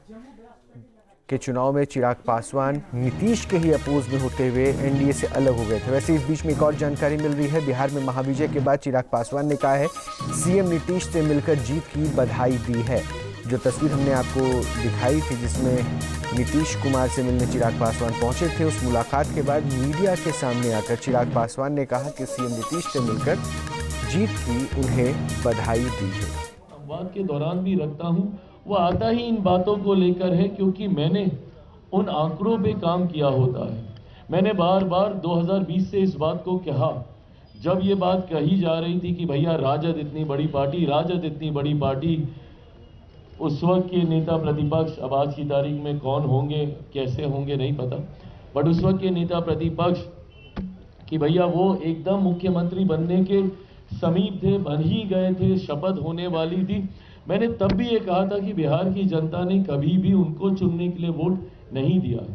के चुनाव में चिराग पासवान नीतीश के ही अपोज में होते हुए एनडीए से अलग हो गए थे। वैसे इस बीच में एक और जानकारी मिल रही है। बिहार में महाविजय के बाद चिराग पासवान ने कहा है सीएम नीतीश से मिलकर जीत की बधाई दी है। जो तस्वीर हमने आपको दिखाई थी जिसमें नीतीश कुमार से मिलने चिराग पासवान पहुंचे थे, उस मुलाकात के बाद मीडिया के सामने आकर चिराग पासवान ने कहा कि सीएम नीतीश से मिलकर जीत की उन्हें बधाई दी है। संवाद के दौरान भी रखता हूं, वो आता ही इन बातों को लेकर है क्योंकि मैंने उन आंकड़ों पे काम किया होता है। मैंने बार बार 2020 से इस बात को कहा, जब ये बात कही जा रही थी कि भैया राजद इतनी बड़ी पार्टी, राजद इतनी बड़ी पार्टी, उस वक्त के नेता प्रतिपक्ष, अब आज की तारीख में कौन होंगे कैसे होंगे नहीं पता, बट उस वक्त के नेता प्रतिपक्ष कि भैया वो एकदम मुख्यमंत्री बनने के समीप थे, बन ही गए थे, शपथ होने वाली थी। मैंने तब भी ये कहा था कि बिहार की जनता ने कभी भी उनको चुनने के लिए वोट नहीं दिया है।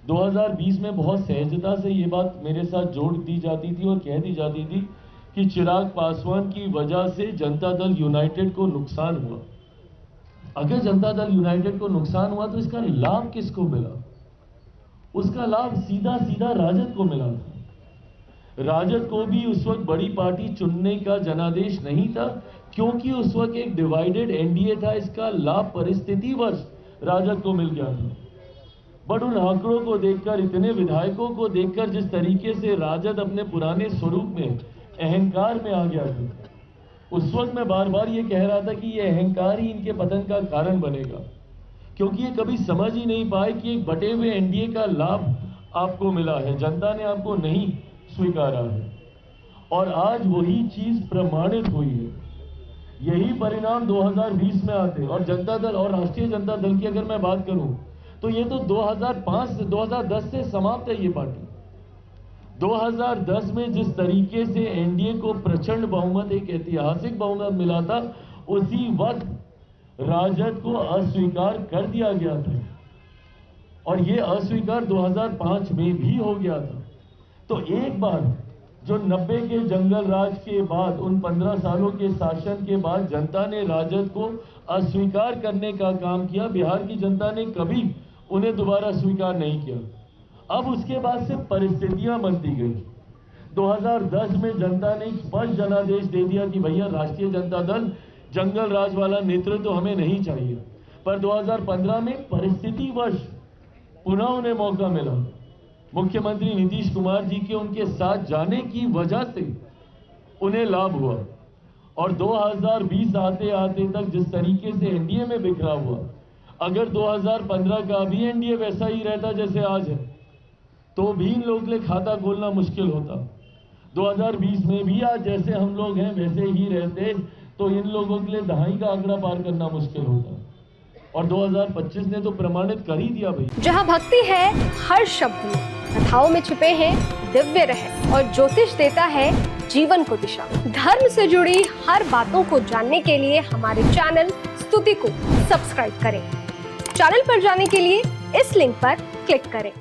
2020 में बहुत सहजता से ये बात मेरे साथ जोड़ दी जाती थी और कह दी जाती थी कि चिराग पासवान की वजह से जनता दल यूनाइटेड को नुकसान हुआ। अगर जनता दल यूनाइटेड को नुकसान हुआ तो इसका लाभ किसको मिला? उसका लाभ सीधा सीधा राजद को मिला था। राजद को भी उस वक्त बड़ी पार्टी चुनने का जनादेश नहीं था क्योंकि उस वक्त एक डिवाइडेड एनडीए था। इसका लाभ परिस्थितिवश राजद को मिल गया था। बट उन आंकड़ों को देखकर, इतने विधायकों को देखकर, जिस तरीके से राजद अपने पुराने स्वरूप में अहंकार में आ गया था, उस वक्त मैं बार बार ये कह रहा था कि ये अहंकार ही इनके पतन का कारण बनेगा, क्योंकि ये कभी समझ ही नहीं पाए कि एक बटे हुए एनडीए का लाभ आपको मिला है, जनता ने आपको नहीं स्वीकारा है। और आज वही चीज प्रमाणित हुई है। यही परिणाम 2020 में आते और जनता दल और राष्ट्रीय जनता दल की अगर मैं बात करूं तो ये तो 2005 से 2010 से समाप्त है। ये पार्टी 2010 में जिस तरीके से एनडीए को प्रचंड बहुमत, एक ऐतिहासिक बहुमत मिला था, उसी वक्त राजद को अस्वीकार कर दिया गया था और ये अस्वीकार 2005 में भी हो गया था। तो एक बार जो 90 के जंगल राज के बाद, उन 15 सालों के शासन के बाद जनता ने राजद को अस्वीकार करने का काम किया। बिहार की जनता ने कभी उन्हें दोबारा स्वीकार नहीं किया। अब उसके बाद से परिस्थितियां बनती गई। 2010 में जनता ने एक स्पष्ट जनादेश दे दिया कि भैया राष्ट्रीय जनता दल जंगल राज वाला नेतृत्व तो हमें नहीं चाहिए। पर 2015 में परिस्थितिवश पुनः उन्हें मौका मिला। मुख्यमंत्री नीतीश कुमार जी के उनके साथ जाने की वजह से उन्हें लाभ हुआ और 2020 आते आते तक जिस तरीके से एनडीए में बिखरा हुआ, अगर 2015 का भी एनडीए वैसा ही रहता जैसे आज है तो भी इन लोगों के लिए खाता खोलना मुश्किल होता। 2020 में भी आज जैसे हम लोग हैं वैसे ही रहते तो इन लोगों के लिए दहाई का आंकड़ा पार करना मुश्किल होता। और 2025 ने तो प्रमाणित कर ही दिया भाई। जहाँ भक्ति है हर शब्द में, कथाओं में छुपे हैं दिव्य रहस्य और ज्योतिष देता है जीवन को दिशा। धर्म से जुड़ी हर बातों को जानने के लिए हमारे चैनल स्तुति को सब्सक्राइब करें। चैनल पर जाने के लिए इस लिंक पर क्लिक करें।